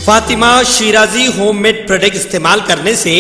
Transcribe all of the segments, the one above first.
Fatima Shirazi homemade product इस्तेमाल करने से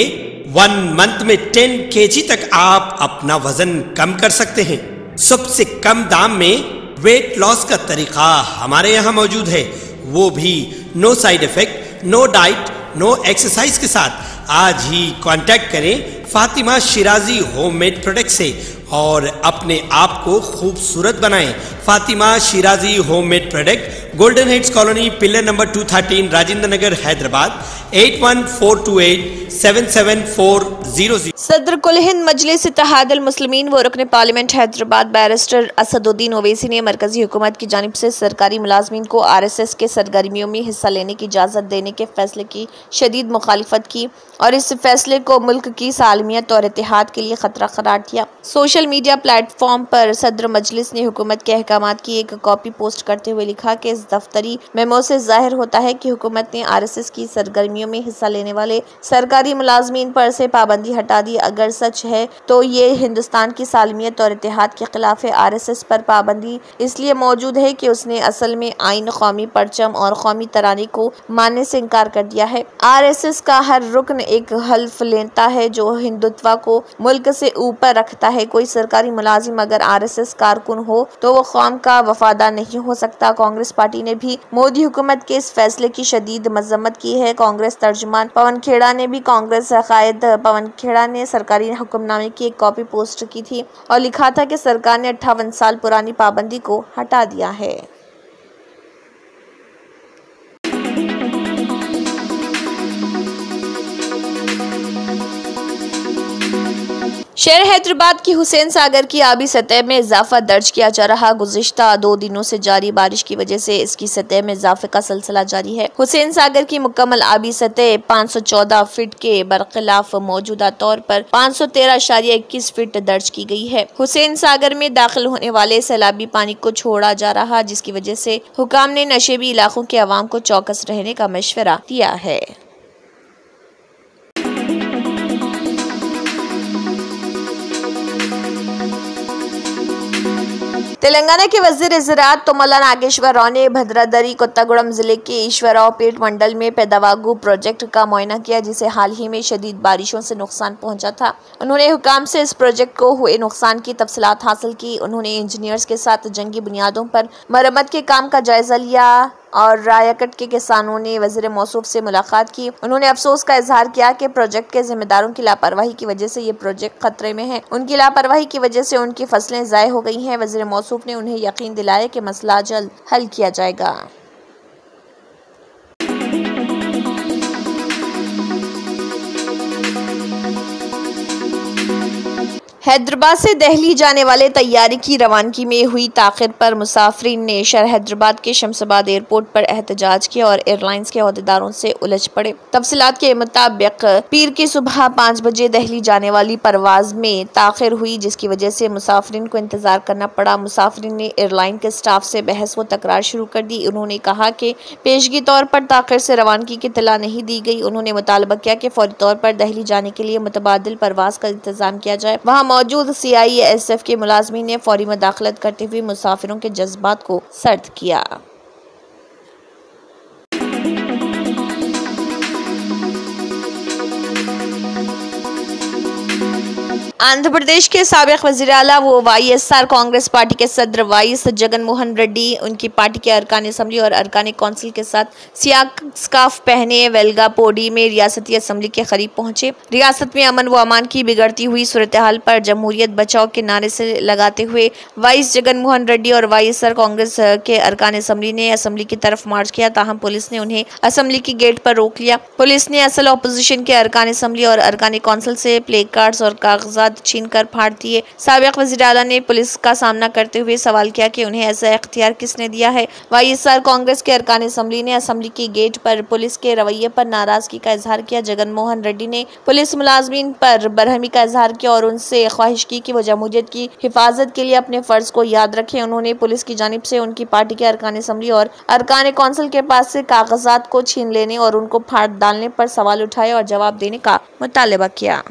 1 मंथ में 10 kg तक आप अपना वजन कम कर सकते हैं। सबसे कम दाम में वेट लॉस का तरीका हमारे यहाँ मौजूद है, वो भी no side effect, no diet, no exercise के साथ। आज ही कांटेक्ट करें फातिमा शिराजी होममेड प्रोडक्ट से और अपने आप को खूबसूरत बनाएं। Fatima Shirazi homemade product, golden heads colony, pillar number 213, Rajendra Nagar, Hyderabad 8142877400। सदर कुल हिंद मजलिस इत्तेहादुल मुस्लिमीन व रुकन पार्लियामेंट हैदराबाद बैरिस्टर असदुद्दीन ओवैसी ने मरकजी हुकूमत की जानिब से सरकारी मुलाजमीन को RSS के सरगर्मियों में हिस्सा लेने की इजाज़त देने के फैसले की शदीद मुखालिफत की और इस फैसले को मुल्क की सालमियत और इत्तेहाद के लिए खतरा करार दिया। सोशल मीडिया प्लेटफॉर्म पर सदर मजलिस ने हुकूमत के अहकामात की एक कॉपी पोस्ट करते हुए लिखा कि इस दफ्तरी मेमो से जाहिर होता है कि हुकूमत ने RSS की सरगर्मियों में हिस्सा लेने वाले सरकारी मुलाजमीन पर से पाबंदी हटा दी। अगर सच है तो ये हिंदुस्तान की सालमियत और इत्तेहाद के खिलाफ है। RSS पर पाबंदी इसलिए मौजूद है कि उसने असल में आइन, कौमी परचम और कौमी तराने को मानने से इनकार कर दिया है। RSS का हर रुकन एक हल्फ लेता है जो हिंदुत्व को मुल्क से ऊपर रखता है। कोई सरकारी मुलाजिम अगर RSS कारकुन हो तो वो कौम का वफादार नहीं हो सकता। कांग्रेस पार्टी ने भी मोदी हुकूमत के इस फैसले की शदीद मजम्मत की है। कांग्रेस तर्जुमान पवन खेड़ा ने भी कांग्रेस कायद पवन खेड़ा ने सरकारी हुक्मनामे की एक कॉपी पोस्ट की थी और लिखा था कि सरकार ने 58 साल पुरानी पाबंदी को हटा दिया है। शहर हैदराबाद की हुसैन सागर की आबी सतह में इजाफा दर्ज किया जा रहा। गुज़िश्ता 2 दिनों से जारी बारिश की वजह से इसकी सतह में इजाफे का सिलसिला जारी है। हुसैन सागर की मुकम्मल आबी सतह 514 फीट के बरखिलाफ मौजूदा तौर पर 513.21 फीट दर्ज की गई है। हुसैन सागर में दाखिल होने वाले सैलाबी पानी को छोड़ा जा रहा, जिसकी वजह से हुकाम ने नशेबी इलाकों के अवाम को चौकस रहने का मशवरा दिया है। तेलंगाना के वजीर ज़राअत तुम्मला नागेश्वर राव ने भद्रादरी कोत्तागुड़म जिले के ईश्वरावपेट मंडल में पैदावागु प्रोजेक्ट का मुआयना किया, जिसे हाल ही में शदीद बारिशों से नुकसान पहुंचा था। उन्होंने हुकाम से इस प्रोजेक्ट को हुए नुकसान की तफसीलात हासिल की। उन्होंने इंजीनियर्स के साथ जंगी बुनियादों पर मरम्मत के काम का जायजा लिया और रायकट के किसानों ने वज़ीर मौसूफ से मुलाकात की। उन्होंने अफसोस का इजहार किया कि प्रोजेक्ट के जिम्मेदारों की लापरवाही की वजह से ये प्रोजेक्ट खतरे में है। उनकी लापरवाही की वजह से उनकी फसलें ज़ाय हो गई हैं। वज़ीर मौसूफ ने उन्हें यकीन दिलाया कि मसला जल्द हल किया जाएगा। हैदराबाद से दिल्ली जाने वाले तैयारी की रवानगी में हुई ताख़िर पर मुसाफिरीन ने शहर हैदराबाद के शमशाबाद एयरपोर्ट पर एहतजाज किया और एयरलाइंस के अहदेदारों से उलझ पड़े। तफसीलात के मुताबिक पीर की सुबह 5 बजे दिल्ली जाने वाली परवाज में ताख़िर हुई, जिसकी वजह से मुसाफिरीन को इंतजार करना पड़ा। मुसाफिरीन ने एयरलाइन के स्टाफ से बहस व तकरार शुरू कर दी। उन्होंने कहा कि पेशगी तौर पर ताख़िर से रवानगी की इत्तला नहीं दी गई। उन्होंने मुतालबा किया कि फौरी तौर पर दिल्ली जाने के लिए मुतबादिल परवाज का इंतजाम किया जाए। वहाँ मौजूद CISF के मुलाजमीन ने फौरी मुदाखलत करते हुए मुसाफिरों के जज्बात को सर्द किया। आंध्र प्रदेश के साबिक वज़ीर आला व YSR कांग्रेस पार्टी के सदर वाइस जगन मोहन रेड्डी उनकी पार्टी के अरकान असम्बली और अरकान कौंसिल के साथ सियाह स्कार्फ पहने वेलगापोडी में रियासती असम्बली के करीब पहुंचे। रियासत में अमन व अमान की बिगड़ती हुई सूरत हाल पर जमहूरियत बचाओ के नारे से लगाते हुए वाइस जगन मोहन रेड्डी और YSR कांग्रेस के अरकान असम्बली ने असम्बली की तरफ मार्च किया, ताहम पुलिस ने उन्हें असम्बली की गेट पर रोक लिया। पुलिस ने असल अपोजिशन के अरकान असम्बली और अरकान कौंसिल से प्ले कार्ड्स और कागजात छीनकर फाड़ दिए। साबिक वज़ीर आला ने पुलिस का सामना करते हुए सवाल किया कि उन्हें ऐसा इख्तियार किसने दिया है। YSR कांग्रेस के अरकान असम्बली ने असम्बली की गेट पर पुलिस के रवैये पर नाराजगी का इजहार किया। जगन मोहन रेड्डी ने पुलिस मुलाजमीन पर बरहमी का इजहार किया और उनसे ख्वाहिश की कि वो जमहूरियत की हिफाजत के लिए अपने फर्ज को याद रखें। उन्होंने पुलिस की जानिब से उनकी पार्टी के अरकान असम्बली और अरकान कौंसिल के पास से कागजात को छीन लेने और उनको फाड़ डालने पर सवाल उठाए और जवाब देने का मुतालबा किया।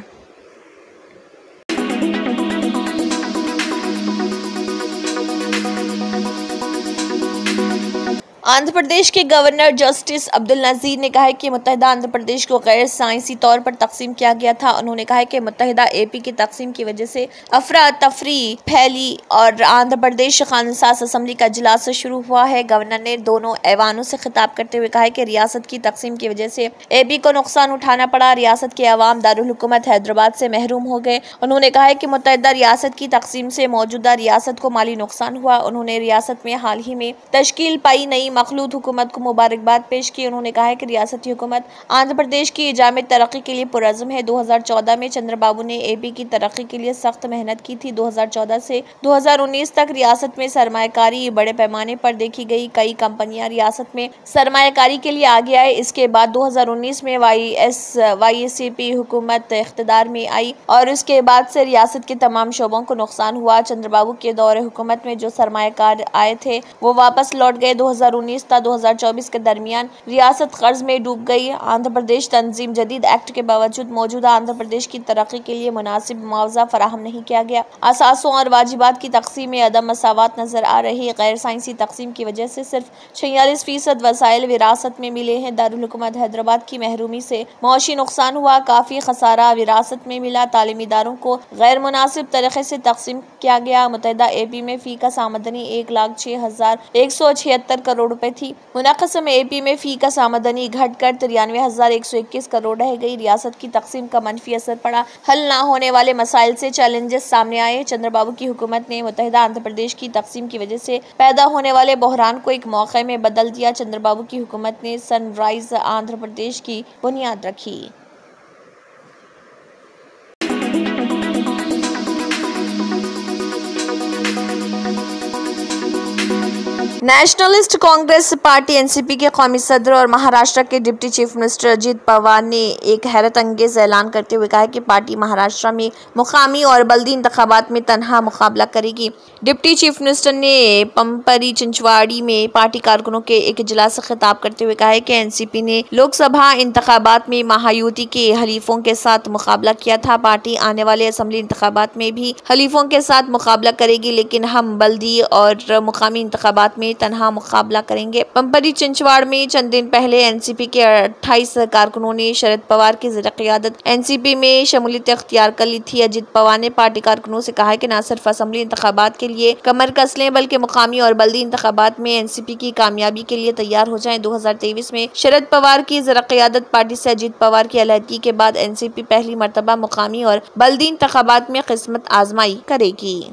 आंध्र प्रदेश के गवर्नर जस्टिस अब्दुल नजीर ने कहा है कि मुत्तहिदा आंध्र प्रदेश को गैर साइंसी तौर पर तकसीम किया गया था। उन्होंने कहा है कि मुत्तहिदा एपी की तकसीम की वजह से अफरा तफरी फैली और आंध्र प्रदेश कानून-साज असेंबली का इजलास शुरू हुआ है। गवर्नर ने दोनों ऐवानों से खिताब करते हुए कहा है कि रियासत की तकसीम की वजह से एपी को नुकसान उठाना पड़ा। रियासत के अवाम दारुल हुकूमत हैदराबाद से महरूम हो गए। उन्होंने कहा है कि मुत्तहिदा रियासत की तकसीम से मौजूदा रियासत को माली नुकसान हुआ। उन्होंने रियासत में हाल ही में तश्कील पाई नई मखलूत हुकूमत को मुबारकबाद पेश की। उन्होंने कहा है कि रियासती हुकूमत आंध्र प्रदेश की जामिद तरक्की के लिए पुरअज़्म है। 2014 में चंद्रबाबू ने एपी की तरक्की के लिए सख्त मेहनत की थी। 2014 से 2019 तक रियासत में सरमायाकारी बड़े पैमाने पर देखी गई। कई कंपनियां रियासत में सरमायाकारी के लिए आगे आए। इसके बाद 2019 में वाईएसपी हुकूमत इख्तिदार में आई और उसके बाद से रियासत के तमाम शोबों को नुकसान हुआ। चंद्रबाबू के दौरे हुकूमत में जो सरमायाकार आए थे वो वापस लौट गए। 2019 था 2024 के दरमियान रियासत कर्ज में डूब गई। आंध्र प्रदेश तंजीम जदीद एक्ट के बावजूद मौजूदा आंध्र प्रदेश की तरक्की के लिए मुनासिब मुआवजा फराहम नहीं किया गया। असासों और वाजिबात की तकसीम में अदम मसावत नजर आ रही। गैर साइंसी तकसीम की वजह से सिर्फ 46% वसाइल विरासत में मिले हैं। दारुल हुकूमत हैदराबाद की महरूमी से मौशी नुकसान हुआ। काफी खसारा विरासत में मिला। तालीमी इदारों को गैर मुनासिब तरीके से तकसीम किया गया। मुत्तहिदा एपी में फी का आमदनी 1,06,176 करोड़ रुपए थी। मुनाक़िस एपी में फी का आमदनी घटकर 93,121 करोड़ रह गई। रियासत की तकसीम का मनफी असर पड़ा। हल ना होने वाले मसाइल से चैलेंजेस सामने आए। चंद्रबाबू की हुकूमत ने मुत्तहिदा आंध्र प्रदेश की तकसीम की वजह से पैदा होने वाले बहरान को एक मौके में बदल दिया। चंद्रबाबू की हुकूमत ने सनराइज आंध्र प्रदेश की बुनियाद रखी। नेशनलिस्ट कांग्रेस पार्टी एनसीपी के कौमी सदर और महाराष्ट्र के deputy chief minister Ajit Pawar ने एक हैरत अंगेज ऐलान करते हुए कहा कि पार्टी महाराष्ट्र में मुकामी और बल्दी इंतखाबात में तनहा मुकाबला करेगी। डिप्टी चीफ मिनिस्टर ने पंपरी चिंचवाड़ी में पार्टी कारकुनों के एक इजलास से खिताब करते हुए कहा कि एनसीपी ने लोकसभा इंतखाबात में महायुति के हलीफों के साथ मुकाबला किया था। पार्टी आने वाले असेंबली इंतखाबात में भी हलीफों के साथ मुकाबला करेगी, लेकिन हम बल्दी और मुकामी इंतखाबात में तनहा मुकाबला करेंगे। पंपरी चिंचवाड़ में चंद दिन पहले एनसीपी के 28 कारकुनों ने शरद पवार की ज़िर-क़ियादत एनसीपी में शमूलियत इख्तियार कर ली थी। अजित पवार ने पार्टी कारकुनों से कहा कि न सिर्फ असेंबली इंतखाबात के लिए कमर कस लें, बल्कि मुकामी और बल्दी इंतखाबात में एनसीपी की कामयाबी के लिए तैयार हो जाएं। 2023 में शरद पवार की ज़िर-क़ियादत पार्टी से अजित पवार की अलहदगी के बाद एनसीपी पहली मरतबा मुकामी और बल्दी इंतखाबात में किस्मत आजमाई करेगी।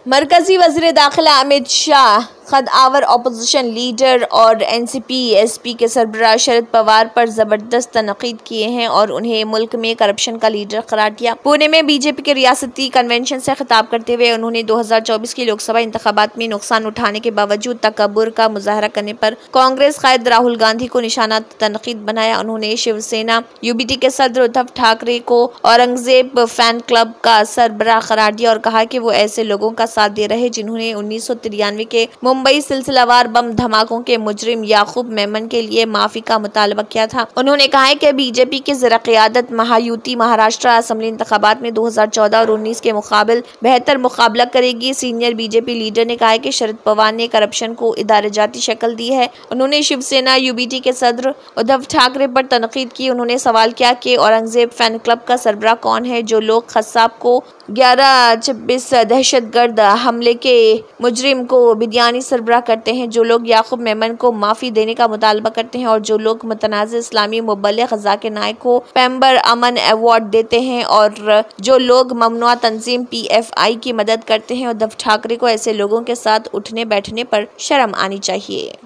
मरकजी वज़ीर दाखिला अमित शाह खद आवर अपोजिशन लीडर और एनसीपी एसपी के सरबराह शरद पवार पर जबरदस्त तनकीद किए हैं और उन्हें मुल्क में करप्शन का लीडर करार दिया। पुणे में बीजेपी के रियासती कन्वेंशन से खिताब करते हुए उन्होंने 2024 की लोकसभा इंतखाबात में नुकसान उठाने के बावजूद तकब्बुर का मुजाहरा करने पर कांग्रेस कायद राहुल गांधी को निशाना तनकीद बनाया। उन्होंने शिवसेना यूबीटी के सदर उद्धव ठाकरे को औरंगजेब फैन क्लब का सरबराह करार दिया और कहा कि वो ऐसे लोगों का साथ दे रहे जिन्होंने 1993 के मुंबई सिलसिलावार बम धमाकों के मुजरिम याकूब मेमन के लिए माफी का मुतालबा किया था। उन्होंने कहा है कि बीजेपी की ज़िर-क़ियादत महायुति महाराष्ट्र असेंबली इंतखाबात में 2014 और 19 के मुकाबले बेहतर मुकाबला करेगी। सीनियर बीजेपी लीडर ने कहा है कि शरद पवार ने करप्शन को इदारेजाती शक्ल दी है। उन्होंने शिवसेना यूबीटी के सदर उद्धव ठाकरे पर तनकीद की। उन्होंने सवाल किया कि औरंगजेब फैन क्लब का सरबराह कौन है जो लोग खस्साब को 11/26 दहशतगर्द हमले के मुजरिम को बिरयानी सरबराह करते हैं, जो लोग याकूब मेमन को माफ़ी देने का मुतालबा करते हैं और जो लोग मुतनाज़ इस्लामी मुबल्लिग़ ज़ाकिर नाइक को पैम्बर अमन अवार्ड देते हैं और जो लोग ममनुआ तंजीम PFI की मदद करते हैं। उद्धव ठाकरे को ऐसे लोगों के साथ उठने बैठने पर शर्म आनी चाहिए।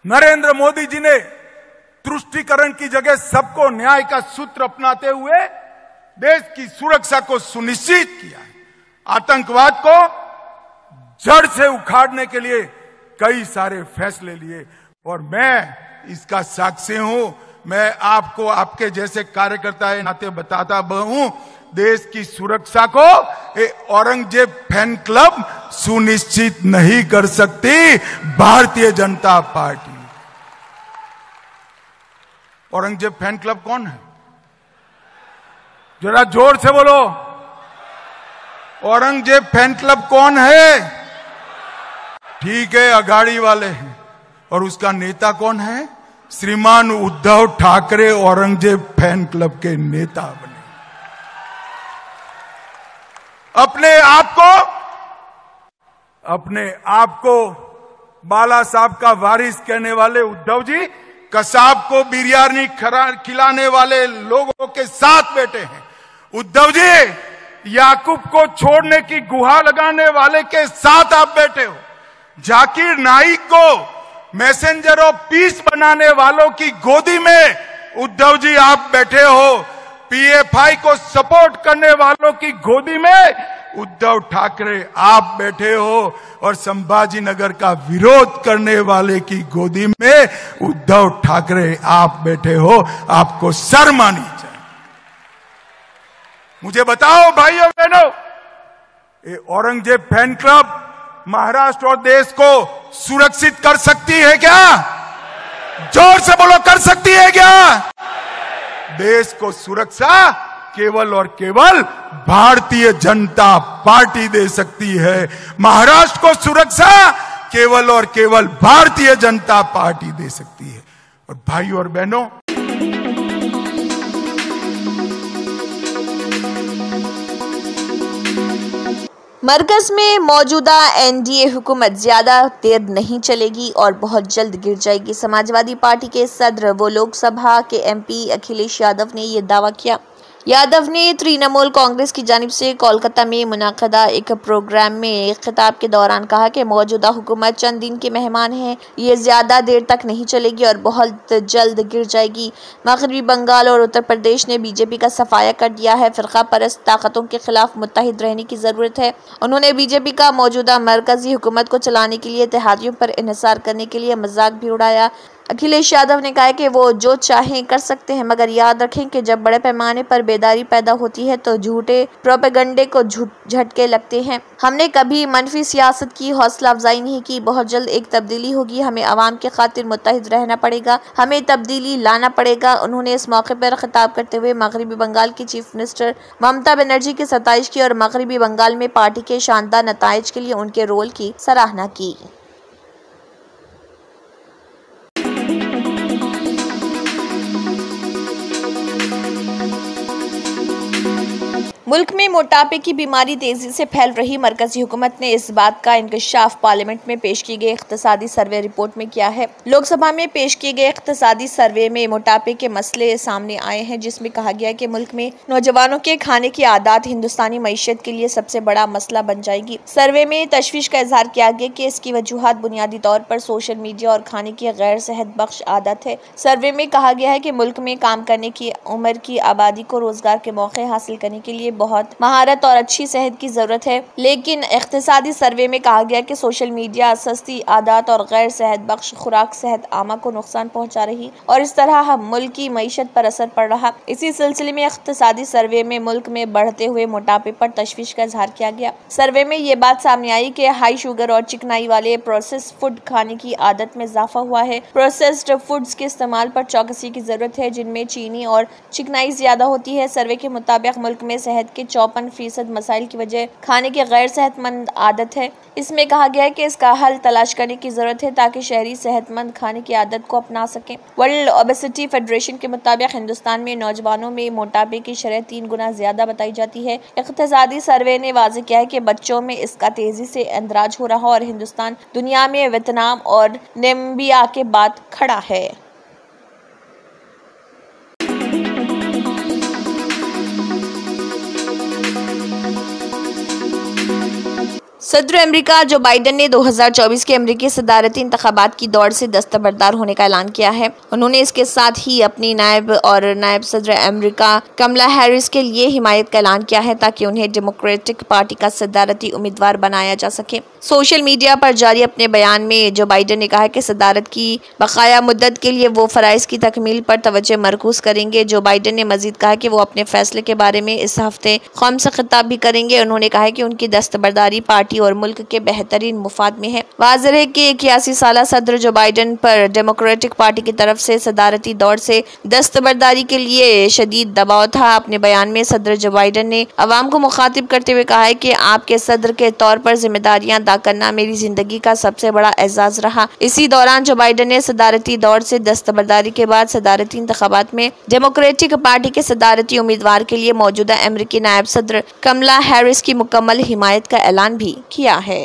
नरेंद्र मोदी जी ने तुष्टीकरण की जगह सबको न्याय का सूत्र अपनाते हुए देश की सुरक्षा को सुनिश्चित किया है। आतंकवाद को जड़ से उखाड़ने के लिए कई सारे फैसले लिए और मैं इसका साक्षी हूं। मैं आपको आपके जैसे कार्यकर्ता के नाते बताता हूं, देश की सुरक्षा को औरंगजेब फैन क्लब सुनिश्चित नहीं कर सकती, Bharatiya Janata party. Aurangzeb fan club कौन है? जरा जोर से बोलो। औरंगजेब फैन क्लब कौन है? ठीक है, अघाड़ी वाले हैं। और उसका नेता कौन है? श्रीमान उद्धव ठाकरे औरंगजेब फैन क्लब के नेता बने। अपने आप को बाला साहब का वारिस कहने वाले उद्धव जी कसाब को बिरयानी खिलाने वाले लोगों के साथ बैठे हैं। उद्धव जी याकूब को छोड़ने की गुहा लगाने वाले के साथ आप बैठे हो। जाकिर नाइक को मैसेंजर ऑफ पीस बनाने वालों की गोदी में उद्धव जी आप बैठे हो। पीएफआई को सपोर्ट करने वालों की गोदी में उद्धव ठाकरे आप बैठे हो। और संभाजी नगर का विरोध करने वाले की गोदी में उद्धव ठाकरे आप बैठे हो। आपको शर्म आनी चाहिए। मुझे बताओ भाइयों बहनों, ये औरंगजेब फैन क्लब महाराष्ट्र और देश को सुरक्षित कर सकती है क्या? जोर से बोलो, कर सकती है क्या? देश को सुरक्षा केवल और केवल भारतीय जनता पार्टी दे सकती है। महाराष्ट्र को सुरक्षा केवल और केवल भारतीय जनता पार्टी दे सकती है। और भाइयों और बहनों, मरकज में मौजूदा एनडीए हुकूमत ज्यादा देर नहीं चलेगी और बहुत जल्द गिर जाएगी। समाजवादी पार्टी के सदर व लोकसभा के एमपी अखिलेश यादव ने यह दावा किया। यादव ने तृणमूल कांग्रेस की जानिब से कोलकाता में मुनाकदा एक प्रोग्राम में खिताब के दौरान कहा कि मौजूदा हुकूमत चंद दिन के मेहमान है, ये ज्यादा देर तक नहीं चलेगी और बहुत जल्द गिर जाएगी। मगरबी बंगाल और उत्तर प्रदेश ने बीजेपी का सफाया कर दिया है। फिरका परस्त ताकतों के खिलाफ मुत्तहिद रहने की जरूरत है। उन्होंने बीजेपी का मौजूदा मरकजी हुकूमत को चलाने के लिए इत्तेहादियों पर इन्हिसार करने के लिए मजाक भी उड़ाया। अखिलेश यादव ने कहा कि वो जो चाहें कर सकते हैं, मगर याद रखें कि जब बड़े पैमाने पर बेदारी पैदा होती है तो झूठे प्रोपेगेंडे को झटके लगते हैं। हमने कभी मनफी सियासत की हौसला अफजाई नहीं की। बहुत जल्द एक तब्दीली होगी। हमें अवाम के खातिर मुत्तहिद रहना पड़ेगा, हमें तब्दीली लाना पड़ेगा। उन्होंने इस मौके पर खिताब करते हुए मगरबी बंगाल की चीफ मिनिस्टर ममता बनर्जी की सताइश की और मगरबी बंगाल में पार्टी के शानदार नताइज के लिए उनके रोल की सराहना की। मुल्क में मोटापे की बीमारी तेजी से फैल रही। मरकजी हुकूमत ने इस बात का इंकशाफ पार्लियामेंट में पेश की गई इख्तिसादी सर्वे रिपोर्ट में किया है। लोकसभा में पेश किए गए इख्तिसादी सर्वे में मोटापे के मसले सामने आए हैं, जिसमें कहा गया कि मुल्क में नौजवानों के खाने की आदत हिंदुस्तानी मईशत के लिए सबसे बड़ा मसला बन जाएगी। सर्वे में तशवीश का इजहार किया गया कि इसकी वजूहात बुनियादी तौर पर सोशल मीडिया और खाने की गैर सेहत बख्श आदत है। सर्वे में कहा गया है कि मुल्क में काम करने की उम्र की आबादी को रोजगार के मौके हासिल करने के लिए बहुत महारत और अच्छी सेहत की जरूरत है। लेकिन इख्तिसादी सर्वे में कहा गया कि सोशल मीडिया, सस्ती आदत और गैर सेहत बख्श खुराक सेहत आमा को नुकसान पहुंचा रही और इस तरह मुल्क की मईशत पर असर पड़ रहा। इसी सिलसिले में इख्तिसादी सर्वे में मुल्क में बढ़ते हुए मोटापे पर तशवीश का इजहार किया गया। सर्वे में ये बात सामने आई कि हाई शुगर और चिकनाई वाले प्रोसेस्ड फूड खाने की आदत में इजाफा हुआ है। प्रोसेस्ड फूड्स के इस्तेमाल पर चौकसी की जरूरत है, जिनमें चीनी और चिकनाई ज्यादा होती है। सर्वे के मुताबिक मुल्क में सेहत के 54% मसाइल की वजह खाने की गैर सेहतमंद आदत है। इसमें कहा गया है कि इसका हल तलाश करने की जरूरत है ताकि शहरी सेहतमंद खाने की आदत को अपना सकें। वर्ल्ड ओबेसिटी फेडरेशन के मुताबिक हिंदुस्तान में नौजवानों में मोटापे की शरह 3 गुना ज्यादा बताई जाती है। इख्तिसादी सर्वे ने वाज़ेह किया है कि बच्चों में इसका तेजी से इंदराज हो रहा और हिंदुस्तान दुनिया में वियतनाम और नामीबिया के बाद खड़ा है। सदर अमेरिका जो बाइडेन ने 2024 के अमेरिकी सदारती इंतखाबात की दौड़ से दस्तबरदार होने का ऐलान किया है। उन्होंने इसके साथ ही अपनी नायब सदर अमेरिका कमला हैरिस के लिए हिमायत का ऐलान किया है ताकि उन्हें डेमोक्रेटिक पार्टी का सदारती उम्मीदवार बनाया जा सके। सोशल मीडिया पर जारी अपने बयान में जो बाइडेन ने कहा कि सदारत की बकाया मुद्दत के लिए वो फ़राइज़ की तकमील पर तवज्जो मरकूज करेंगे। जो बाइडेन ने मजीद कहा कि वो अपने फैसले के बारे में इस हफ्ते कौम से खिताब भी करेंगे। उन्होंने कहा कि उनकी दस्तबरदारी पार्टी और मुल्क के बेहतरीन मुफाद में है। वाज़ेह है कि 81 साल सदर जो बाइडन पर डेमोक्रेटिक पार्टी की तरफ से सदारती दौर से दस्तबरदारी के लिए शदीद दबाव था। अपने बयान में सदर जो बाइडन ने अवाम को मुखातिब करते हुए कहा है कि आपके सदर के तौर पर जिम्मेदारियां अदा करना मेरी जिंदगी का सबसे बड़ा एजाज रहा। इसी दौरान जो बाइडन ने सदारती दौर से दस्तबरदारी के बाद सदारती इंतखाबात में डेमोक्रेटिक पार्टी के सदारती उम्मीदवार के लिए मौजूदा अमेरिकी नायब सदर कमला हैरिस की मुकम्मल हिमायत का ऐलान भी किया है।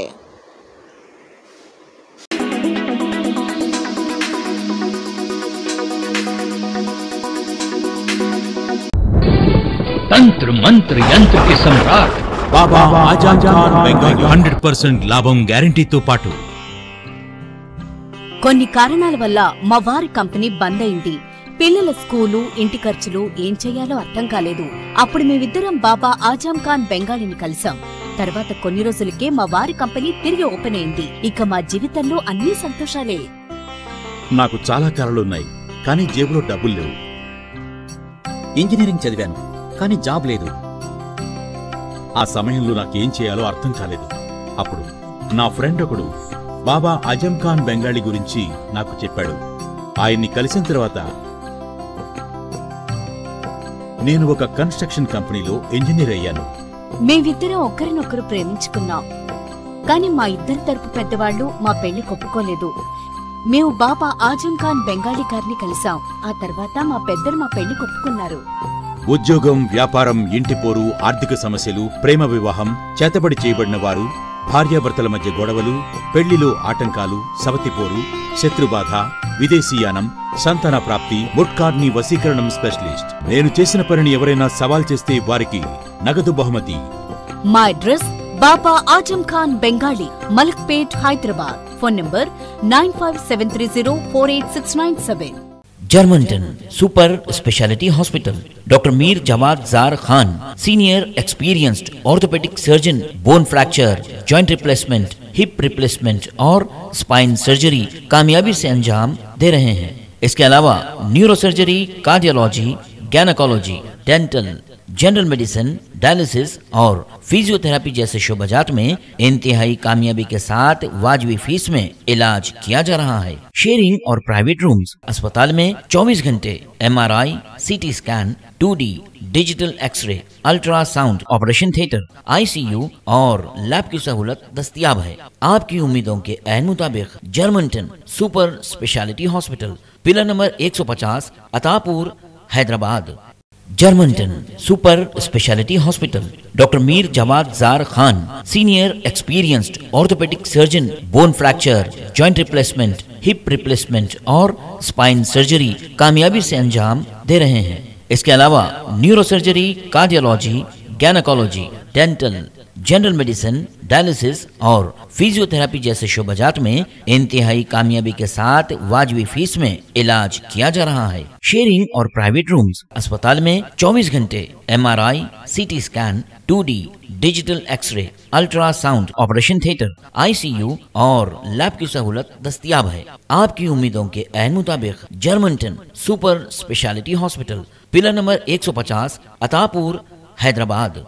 तंत्र मंत्र यंत्र के सम्राट बाबा आजम खान బెంగాలీ 100% లాభం గ్యారెంటీతో పాటు కొన్ని కారణాల వల్ల మా వారి కంపెనీ బంద్ అయింది. పిల్లల స్కూలు, ఇంటి ఖర్చులు ఏం చెయ్యాలో అర్థం కాలేదు. అప్పుడు మేమిద్దరం బాబా ఆజం ఖాన్ బెంగాలీని కలిసాం. తర్వాత కొన్ని రోజులకే మా వారి కంపెనీ తిరిగి ఓపెన్ అయింది. ఇక మా జీవితంలో అన్ని సంతోషాలే. నాకు చాలా కలలున్నాయి, కానీ జేబులో డబ్బులు లేవు. ఇంజనీరింగ్ చదివాను, కానీ జాబ్ లేదు. ఆ సమయంలో నాకేం చేయాలో అర్థం కాలేదు. అప్పుడు నా ఫ్రెండ్ ఒకడు బాబా ఆజం ఖాన్ బెంగాలీ గురించి నాకు చెప్పాడు. ఆయన్ని కలిసిన తర్వాత నేను ఒక కన్స్ట్రక్షన్ కంపెనీలో ఇంజనీర్ అయ్యాను. మేమిద్దరం ఒకరినొకరు ప్రేమించుకున్నాం. కాని మా ఇద్దరి తరపు పెద్దవాళ్లు మా పెళ్లి ఒప్పుకోలేదు. మేము బాబా ఆజం ఖాన్ బెంగాలీ గారిని కలిసాం. ఆ తర్వాత మా పెద్దలు మా పెళ్లి ఒప్పుకున్నారు. ఉద్యోగం, వ్యాపారం, ఇంటిపోరు, ఆర్థిక సమస్యలు, ప్రేమ వివాహం, చేతబడి చేయబడిన వారు, భార్యాభర్తల మధ్య గొడవలు, పెళ్లిలో ఆటంకాలు, సవతిపోరు, శత్రుబాధ, విదేశీయానం, సంతాన ప్రాప్తి, ముట్కార్ని వశీకరణం స్పెషలిస్ట్. నేను చేసిన పనిని ఎవరైనా సవాల్ చేస్తే వారికి నగదు బహుమతి. మా address Baba Azam Khan Bengali, Malakpet, Hyderabad. Phone number 9573048697. Germanton super speciality hospital, doctor Mir Jawad Jar Khan, senior experienced orthopaedic surgeon, bone fracture, joint replacement, hip replacement और स्पाइन सर्जरी कामयाबी से अंजाम दे रहे हैं। इसके अलावा neuro surgery, cardiology, gynaecology, dental, general medicine, dialysis और फिजियोथेरेपी जैसे शोबाजात में इंतहाई कामयाबी के साथ वाजबी फीस में इलाज किया जा रहा है। शेयरिंग और प्राइवेट रूम्स। अस्पताल में 24 घंटे MRI, CT scan, 2D digital x ray, ultrasound, operation theatre, ICU और लैब की सहूलत दस्तयाब है। आपकी उम्मीदों के ऐन मुताबिक Germanton super speciality hospital, pillar number 150, Attapur, Hyderabad. Germanton super speciality hospital, doctor Mir Jawad Jar Khan, senior experienced orthopaedic surgeon, bone fracture, joint replacement, hip replacement और स्पाइन सर्जरी कामयाबी से अंजाम दे रहे हैं। इसके अलावा neuro surgery, cardiology, gynaecology, dental, general medicine, dialysis और फिजियोथेरेपी जैसे शोबाजात में इंतहाई कामयाबी के साथ वाजबी फीस में इलाज किया जा रहा है। शेयरिंग और प्राइवेट रूम्स। अस्पताल में 24 घंटे MRI, CT scan, 2D digital x ray, ultrasound, operation theatre, ICU और लैब की सहूलत दस्तयाब है। आपकी उम्मीदों के ऐन मुताबिक Germanton super speciality hospital, pillar number 150, Attapur, Hyderabad.